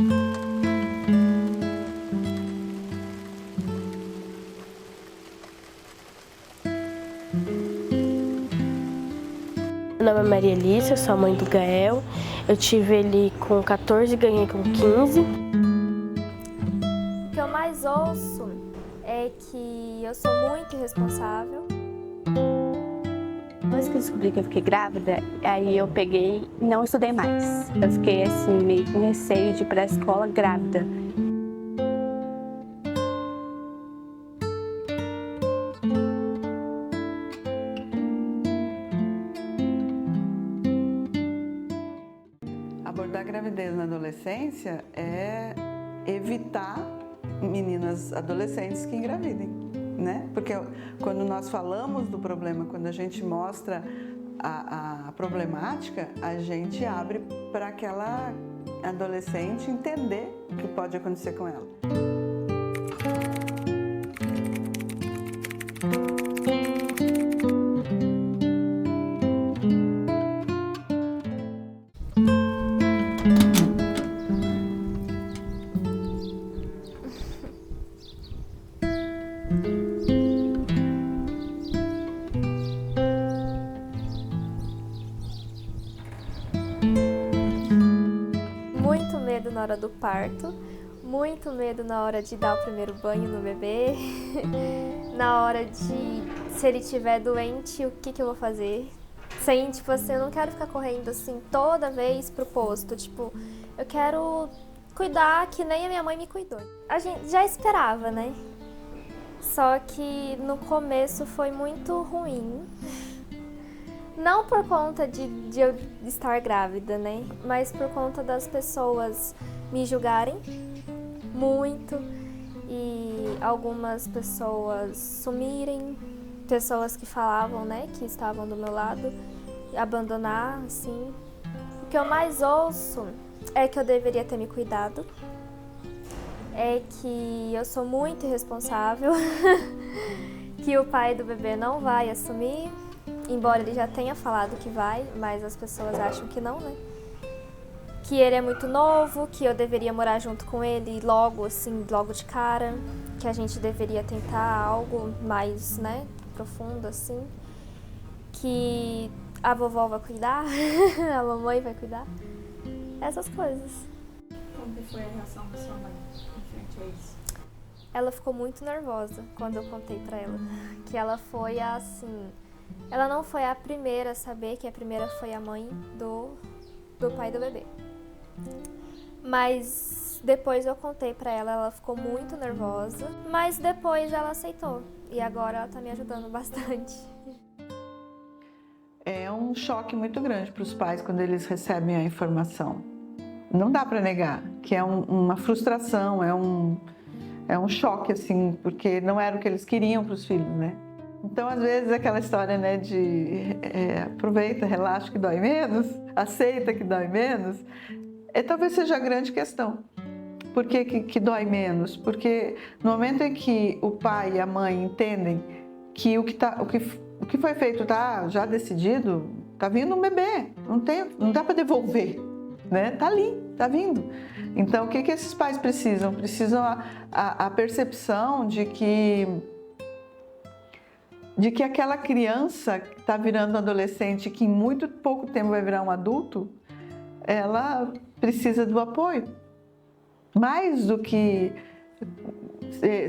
Meu nome é Maria Alice, eu sou a mãe do Gael. Eu tive ele com 14 e ganhei com 15. O que eu mais ouço é que eu sou muito irresponsável. Depois que eu descobri que eu fiquei grávida, aí eu peguei e não estudei mais. Eu fiquei assim, meio com receio de ir para a escola grávida. Abordar a gravidez na adolescência é evitar meninas adolescentes que engravidem, né? Porque quando nós falamos do problema, quando a gente mostra a problemática, a gente abre para aquela adolescente entender o que pode acontecer com ela. Muito medo na hora do parto, muito medo na hora de dar o primeiro banho no bebê, na hora de, se ele estiver doente, o que eu vou fazer? Sem, tipo assim, eu não quero ficar correndo assim toda vez pro posto, tipo, eu quero cuidar que nem a minha mãe me cuidou. A gente já esperava, né? Só que no começo foi muito ruim. Não por conta de eu estar grávida, né? Mas por conta das pessoas me julgarem muito e algumas pessoas sumirem, pessoas que falavam, né, que estavam do meu lado, abandonar, assim. O que eu mais ouço é que eu deveria ter me cuidado, é que eu sou muito irresponsável, que o pai do bebê não vai assumir. Embora ele já tenha falado que vai, mas as pessoas acham que não, né? Que ele é muito novo, que eu deveria morar junto com ele logo, assim, logo de cara. Que a gente deveria tentar algo mais, né, profundo, assim. Que a vovó vai cuidar, a mamãe vai cuidar. Essas coisas. Como que foi a reação da sua mãe em frente a isso? Ela ficou muito nervosa quando eu contei pra ela. Que ela foi assim... Ela não foi a primeira a saber, que a primeira foi a mãe do pai do bebê. Mas depois eu contei pra ela, ela ficou muito nervosa. Mas depois ela aceitou. E agora ela tá me ajudando bastante. É um choque muito grande para os pais quando eles recebem a informação. Não dá para negar que é uma frustração, é um choque, assim, porque não era o que eles queriam para os filhos, né? Então, às vezes, aquela história, né, de aproveita, relaxa que dói menos, aceita que dói menos, talvez seja a grande questão. Por que dói menos? Porque no momento em que o pai e a mãe entendem que o que foi feito está já decidido, está vindo um bebê, não dá para devolver, né? Está ali, está vindo. Então, o que esses pais precisam? Precisam a percepção de que aquela criança que está virando um adolescente, que em muito pouco tempo vai virar um adulto, ela precisa do apoio. Mais do que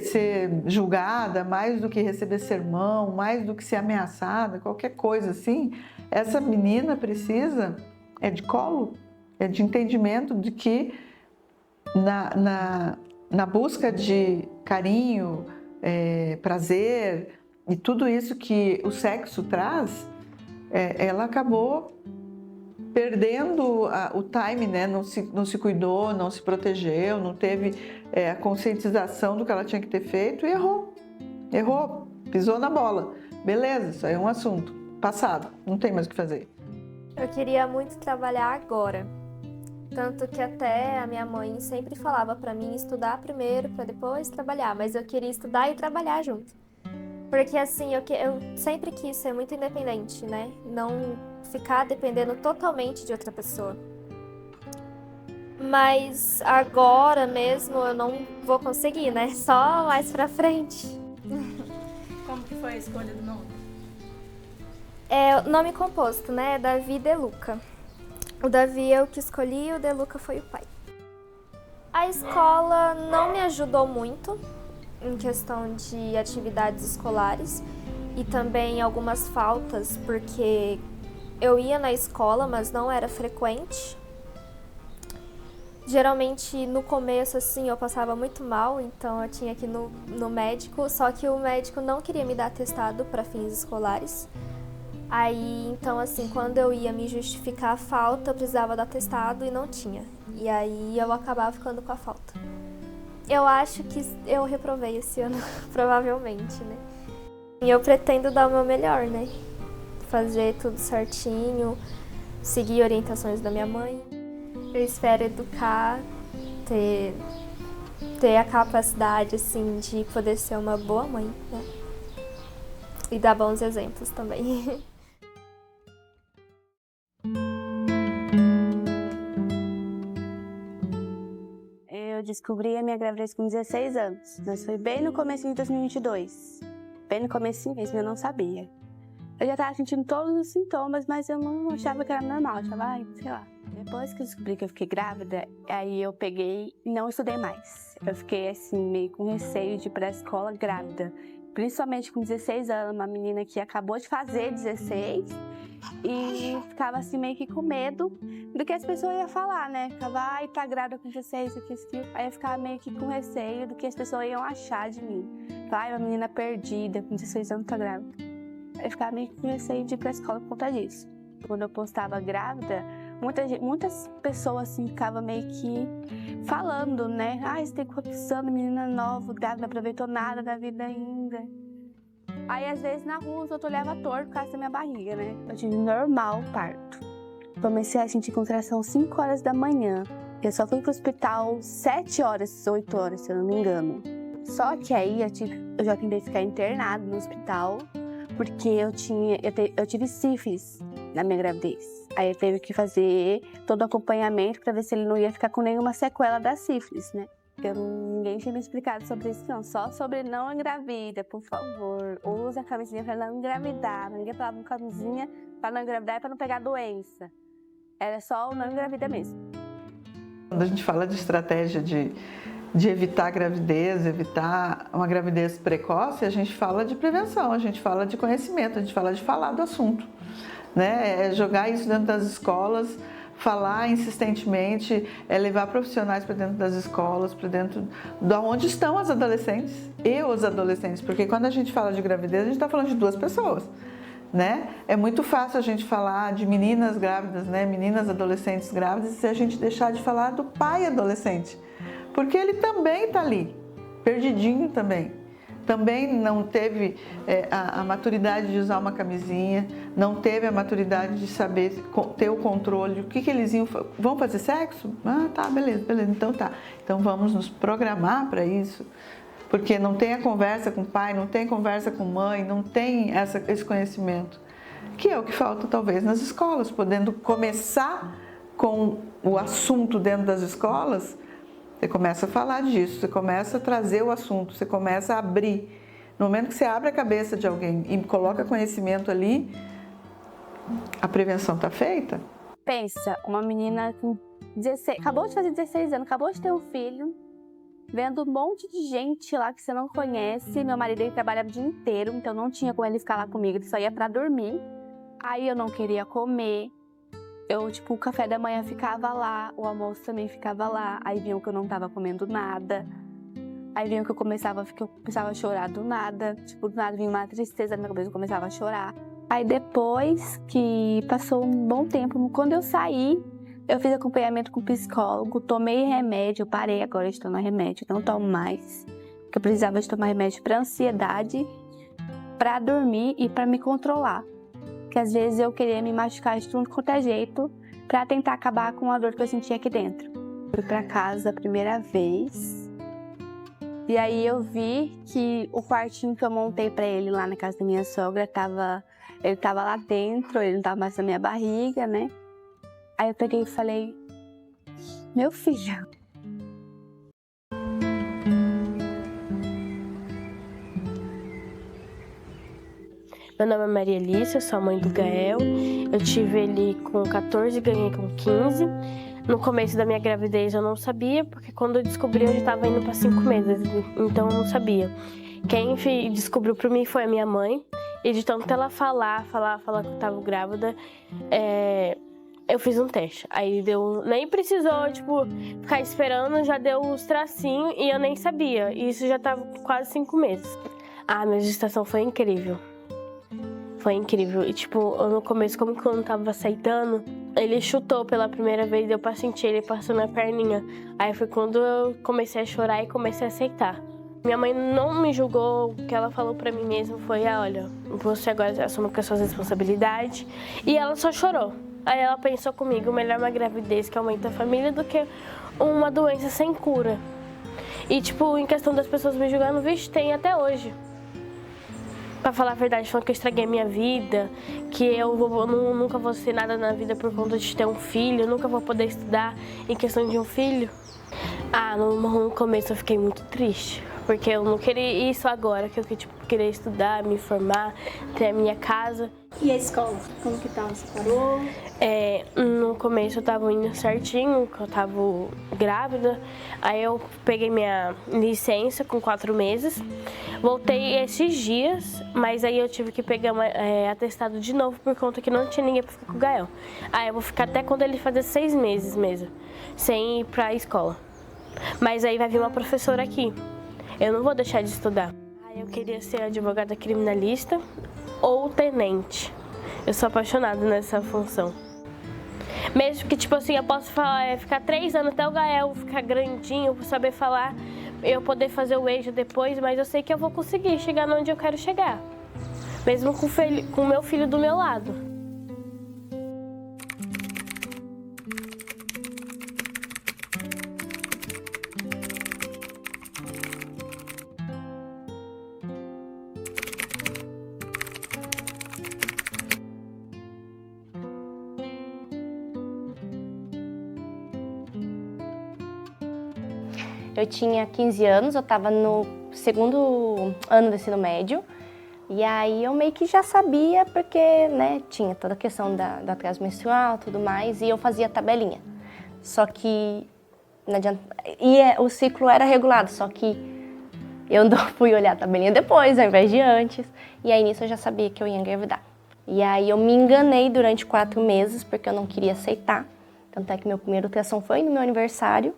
ser julgada, mais do que receber sermão, mais do que ser ameaçada, qualquer coisa assim, essa menina precisa de colo, de entendimento de que na busca de carinho, prazer, e tudo isso que o sexo traz, ela acabou perdendo o time, né? Não se cuidou, não se protegeu, não teve a conscientização do que ela tinha que ter feito e errou, pisou na bola. Beleza, isso aí é um assunto passado, não tem mais o que fazer. Eu queria muito trabalhar agora. Tanto que até a minha mãe sempre falava pra mim estudar primeiro pra depois trabalhar, mas eu queria estudar e trabalhar junto. Porque assim, eu sempre quis ser muito independente, né? Não ficar dependendo totalmente de outra pessoa. Mas agora mesmo eu não vou conseguir, né? Só mais pra frente. Como que foi a escolha do nome? É o nome composto, né? Davi De Luca. O Davi é o que escolhi e o De Luca foi o pai. A escola não me ajudou muito em questão de atividades escolares e também algumas faltas, porque eu ia na escola, mas não era frequente. Geralmente no começo assim eu passava muito mal, então eu tinha que ir no médico, só que o médico não queria me dar atestado para fins escolares. Aí, então assim, quando eu ia me justificar a falta, eu precisava do atestado e não tinha. E aí eu acabava ficando com a falta. Eu acho que eu reprovei esse ano, provavelmente, né? E eu pretendo dar o meu melhor, né? Fazer tudo certinho, seguir orientações da minha mãe. Eu espero educar, ter a capacidade, assim, de poder ser uma boa mãe, né? E dar bons exemplos também. Eu descobri a minha gravidez com 16 anos. Isso foi bem no começo de 2022. Bem no começo mesmo, eu não sabia. Eu já tava sentindo todos os sintomas, mas eu não achava que era normal. Eu achava, sei lá. Depois que eu descobri que eu fiquei grávida, aí eu peguei e não estudei mais. Eu fiquei assim, meio com receio de ir pra escola grávida. Principalmente com 16 anos, uma menina que acabou de fazer 16. E ficava assim meio que com medo do que as pessoas iam falar, né? Ficava, ai, tá grávida com 16, aqui, isso, aquilo. Aí eu ficava meio que com receio do que as pessoas iam achar de mim. Ai, uma menina perdida, com 16 anos tá grávida. Aí eu ficava meio que com receio de ir pra escola por conta disso. Quando eu postava grávida, muitas pessoas assim ficavam meio que falando, né? Ai, você tem corrupção, menina nova, grávida, não aproveitou nada da vida ainda. Aí, às vezes, na rua, eu olhava torto por causa da minha barriga, né? Eu tive normal parto. Comecei a sentir contração 5 horas da manhã. Eu só fui pro hospital 7 horas, 8 horas, se eu não me engano. Só que aí, eu já tentei ficar internado no hospital, porque eu tive sífilis na minha gravidez. Aí eu teve que fazer todo o acompanhamento para ver se ele não ia ficar com nenhuma sequela da sífilis, né? Ninguém tinha me explicado sobre isso, não. Só sobre não engravida, por favor. Usa a camisinha para não engravidar. Ninguém falava com camisinha para não engravidar e para não pegar doença. Era só o não engravida mesmo. Quando a gente fala de estratégia de evitar a gravidez, evitar uma gravidez precoce, a gente fala de prevenção, a gente fala de conhecimento, a gente fala de falar do assunto, né? É jogar isso dentro das escolas, falar insistentemente, levar profissionais para dentro das escolas, para dentro de onde estão as adolescentes e os adolescentes, porque quando a gente fala de gravidez, a gente está falando de 2 pessoas, né? É muito fácil a gente falar de meninas grávidas, né? Meninas adolescentes grávidas, se a gente deixar de falar do pai adolescente, porque ele também está ali, perdidinho também. Também não teve a maturidade de usar uma camisinha, não teve a maturidade de saber ter o controle. O que eles vão fazer sexo? Ah, tá, beleza, então tá. Então vamos nos programar para isso, porque não tem a conversa com o pai, não tem conversa com mãe, não tem esse conhecimento, que é o que falta talvez nas escolas, podendo começar com o assunto dentro das escolas. Você começa a falar disso, você começa a trazer o assunto, você começa a abrir. No momento que você abre a cabeça de alguém e coloca conhecimento ali, a prevenção está feita. Pensa, uma menina com 16, acabou de fazer 16 anos, acabou de ter um filho, vendo um monte de gente lá que você não conhece. Meu marido, ele trabalhava o dia inteiro, então não tinha como ele ficar lá comigo, ele só ia pra dormir. Aí eu não queria comer. O café da manhã ficava lá, o almoço também ficava lá. Aí viam que eu não tava comendo nada. Aí viam que eu começava a chorar do nada. Do nada vinha uma tristeza na minha cabeça, eu começava a chorar. Aí depois que passou um bom tempo, quando eu saí, eu fiz acompanhamento com psicólogo, tomei remédio, eu parei agora de tomar remédio, não tomo mais. Porque eu precisava de tomar remédio pra ansiedade, pra dormir e pra me controlar. Que às vezes eu queria me machucar de tudo quanto é jeito pra tentar acabar com a dor que eu sentia aqui dentro. Fui pra casa a primeira vez e aí eu vi que o quartinho que eu montei pra ele lá na casa da minha sogra ele tava lá dentro, ele não tava mais na minha barriga, né? Aí eu peguei e falei, Meu filho. Meu nome é Maria Alice, eu sou a mãe do Gael. Eu tive ele com 14 e ganhei com 15. No começo da minha gravidez eu não sabia, porque quando eu descobri eu já estava indo para 5 meses, então eu não sabia. Quem descobriu para mim foi a minha mãe. E de tanto ela falar que eu estava grávida, eu fiz um teste. Aí nem precisou, ficar esperando, já deu os tracinhos e eu nem sabia. E isso já estava quase 5 meses. Minha gestação foi incrível. Foi incrível. E, no começo, como que eu não tava aceitando, ele chutou pela primeira vez, deu pra sentir ele passando a perninha. Aí foi quando eu comecei a chorar e comecei a aceitar. Minha mãe não me julgou, o que ela falou pra mim mesmo foi, olha, você agora assume com as suas responsabilidades. E ela só chorou. Aí ela pensou comigo, melhor uma gravidez que aumenta a família do que uma doença sem cura. E, em questão das pessoas me julgando, vixe, tem até hoje. Pra falar a verdade, falando que eu estraguei minha vida, que eu nunca vou ser nada na vida por conta de ter um filho, nunca vou poder estudar em questão de um filho. No começo eu fiquei muito triste, porque eu não queria isso agora, que eu queria estudar, me formar, ter a minha casa. E a escola? Como que tava? Você parou? No começo eu tava indo certinho, que eu tava grávida. Aí eu peguei minha licença com 4 meses. Voltei esses dias, mas aí eu tive que pegar atestado de novo por conta que não tinha ninguém pra ficar com o Gael. Aí eu vou ficar até quando ele fazer 6 meses mesmo, sem ir pra escola. Mas aí vai vir uma professora aqui. Eu não vou deixar de estudar. Eu queria ser advogada criminalista ou tenente. Eu sou apaixonada nessa função. Mesmo que, eu posso ficar 3 anos até o Gael ficar grandinho, saber falar, eu poder fazer o EJA depois, mas eu sei que eu vou conseguir chegar onde eu quero chegar. Mesmo com o meu filho do meu lado. Eu tinha 15 anos, eu estava no 2º ano do ensino médio. E aí eu meio que já sabia, porque, tinha toda a questão do atraso menstrual e tudo mais, e eu fazia tabelinha. Só que não adianta. O ciclo era regulado, só que eu não fui olhar a tabelinha depois, ao invés de antes. E aí nisso eu já sabia que eu ia engravidar. E aí eu me enganei durante 4 meses, porque eu não queria aceitar. Tanto é que meu primeiro ultrassom foi no meu aniversário.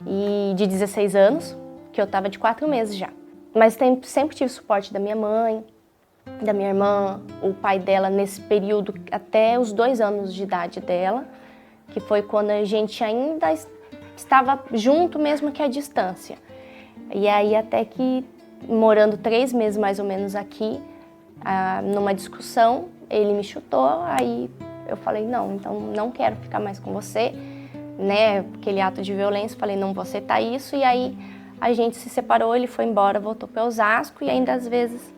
E de 16 anos, que eu tava de 4 meses já. Mas sempre tive suporte da minha mãe, da minha irmã, o pai dela nesse período até os 2 anos de idade dela, que foi quando a gente ainda estava junto mesmo que à distância. E aí até que, morando 3 meses mais ou menos aqui, numa discussão, ele me chutou, aí eu falei, não, então não quero ficar mais com você. Aquele ato de violência, falei, não vou aceitar isso, e aí a gente se separou, ele foi embora, voltou para Osasco, e ainda às vezes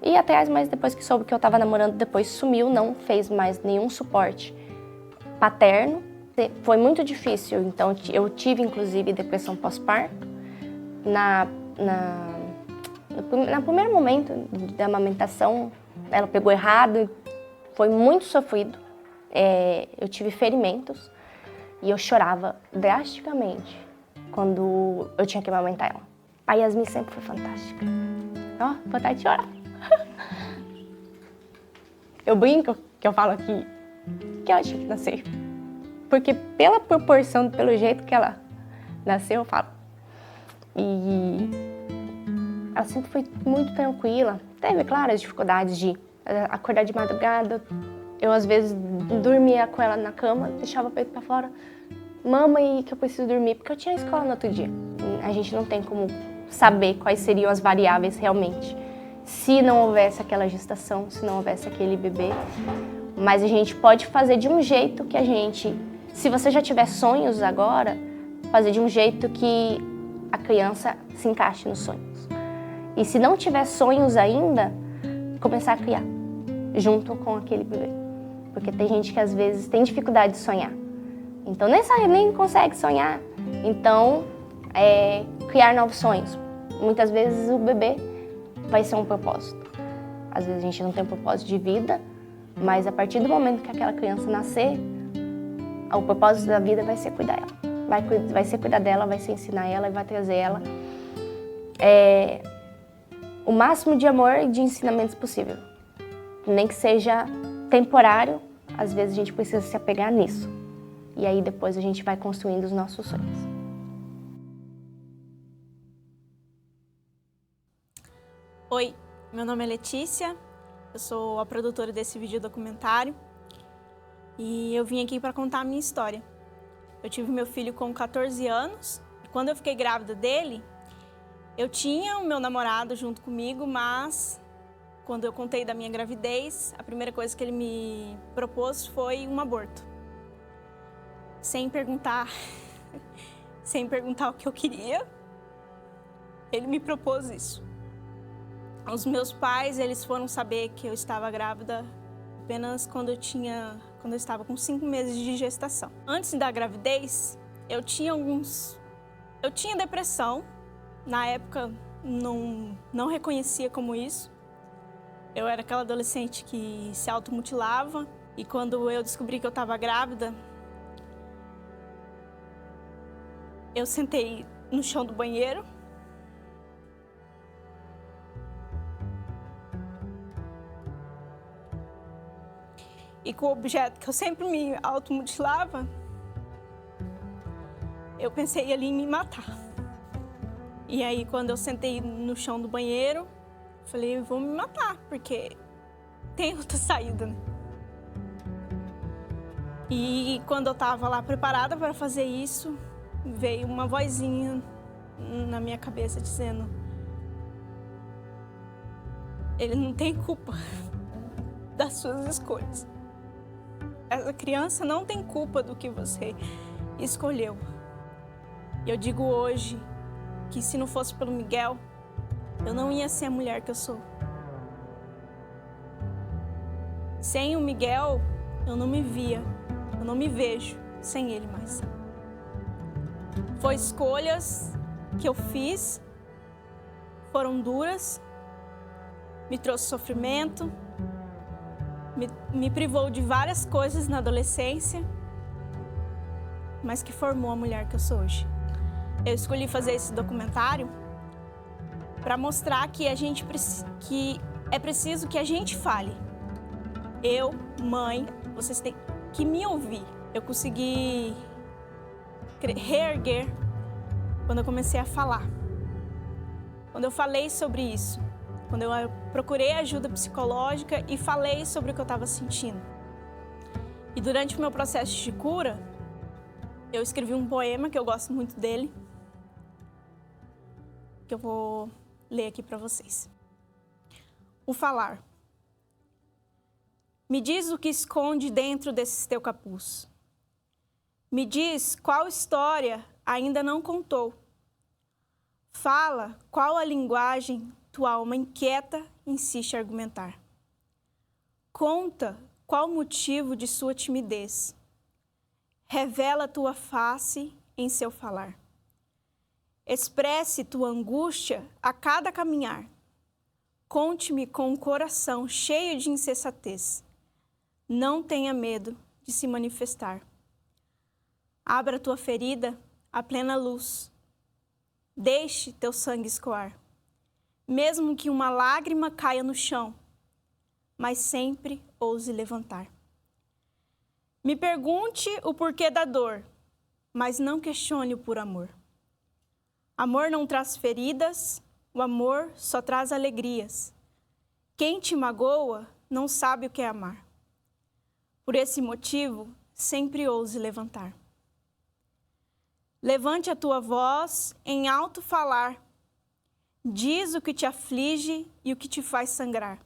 ia atrás, mas depois que soube que eu estava namorando, depois sumiu, não fez mais nenhum suporte paterno, foi muito difícil, então eu tive inclusive depressão pós-parto, no primeiro momento da amamentação, ela pegou errado, foi muito sofrido. Eu tive ferimentos e eu chorava drasticamente quando eu tinha que amamentar ela. A Yasmin sempre foi fantástica. Vontade de chorar. Eu brinco que eu falo aqui que ela tinha que nascer. Porque pela proporção, pelo jeito que ela nasceu, eu falo. E ela sempre foi muito tranquila. Teve, claro, as dificuldades de acordar de madrugada. Eu, às vezes, dormia com ela na cama, deixava o peito pra fora. Mamãe, que eu preciso dormir, porque eu tinha escola no outro dia. A gente não tem como saber quais seriam as variáveis realmente, se não houvesse aquela gestação, se não houvesse aquele bebê. Mas a gente pode fazer de um jeito que se você já tiver sonhos agora, fazer de um jeito que a criança se encaixe nos sonhos. E se não tiver sonhos ainda, começar a criar, junto com aquele bebê. Porque tem gente que às vezes tem dificuldade de sonhar, Então nem consegue sonhar. Então, criar novos sonhos. Muitas vezes o bebê vai ser um propósito. Às vezes a gente não tem um propósito de vida, mas a partir do momento que aquela criança nascer, o propósito da vida vai ser cuidar dela. Vai ser cuidar dela, vai ser ensinar ela e vai trazer ela o máximo de amor e de ensinamentos possível. Nem que seja temporário, às vezes a gente precisa se apegar nisso. E aí depois a gente vai construindo os nossos sonhos. Oi, meu nome é Letícia, eu sou a produtora desse vídeo documentário e eu vim aqui para contar a minha história. Eu tive meu filho com 14 anos e quando eu fiquei grávida dele, eu tinha o meu namorado junto comigo, mas quando eu contei da minha gravidez, a primeira coisa que ele me propôs foi um aborto. Sem perguntar o que eu queria, ele me propôs isso. Os meus pais, eles foram saber que eu estava grávida apenas quando eu estava com 5 meses de gestação. Antes da gravidez, eu tinha depressão. Na época, não reconhecia como isso. Eu era aquela adolescente que se automutilava. E quando eu descobri que eu estava grávida, eu sentei no chão do banheiro. E com o objeto que eu sempre me automutilava, eu pensei ali em me matar. E aí, quando eu sentei no chão do banheiro, falei, eu vou me matar, porque tem outra saída, né? E quando eu tava lá preparada para fazer isso, veio uma vozinha na minha cabeça dizendo: ele não tem culpa das suas escolhas. Essa criança não tem culpa do que você escolheu. E eu digo hoje que se não fosse pelo Miguel, eu não ia ser a mulher que eu sou. Sem o Miguel, eu não me via, eu não me vejo sem ele mais. Foi escolhas que eu fiz, foram duras, me trouxe sofrimento, me privou de várias coisas na adolescência, mas que formou a mulher que eu sou hoje. Eu escolhi fazer esse documentário para mostrar que é preciso que a gente fale. Eu, mãe, vocês têm que me ouvir. Eu consegui reerguer quando eu comecei a falar. Quando eu falei sobre isso. Quando eu procurei ajuda psicológica e falei sobre o que eu estava sentindo. E durante o meu processo de cura, eu escrevi um poema que eu gosto muito dele, que eu vou ler aqui para vocês. O falar. Me diz o que esconde dentro desse teu capuz. Me diz qual história ainda não contou. Fala qual a linguagem tua alma inquieta insiste em argumentar. Conta qual o motivo de sua timidez. Revela tua face em seu falar. Expresse tua angústia a cada caminhar. Conte-me com um coração cheio de insensatez. Não tenha medo de se manifestar. Abra tua ferida à plena luz. Deixe teu sangue escoar. Mesmo que uma lágrima caia no chão, mas sempre ouse levantar. Me pergunte o porquê da dor, mas não questione-o por amor. Amor não traz feridas, o amor só traz alegrias. Quem te magoa não sabe o que é amar. Por esse motivo, sempre ouse levantar. Levante a tua voz em alto falar. Diz o que te aflige e o que te faz sangrar.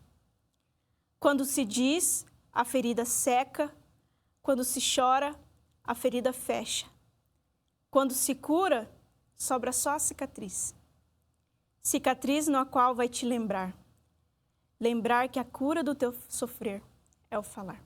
Quando se diz, a ferida seca. Quando se chora, a ferida fecha. Quando se cura, sobra só a cicatriz. Cicatriz na qual vai te lembrar. Lembrar que a cura do teu sofrer é o falar.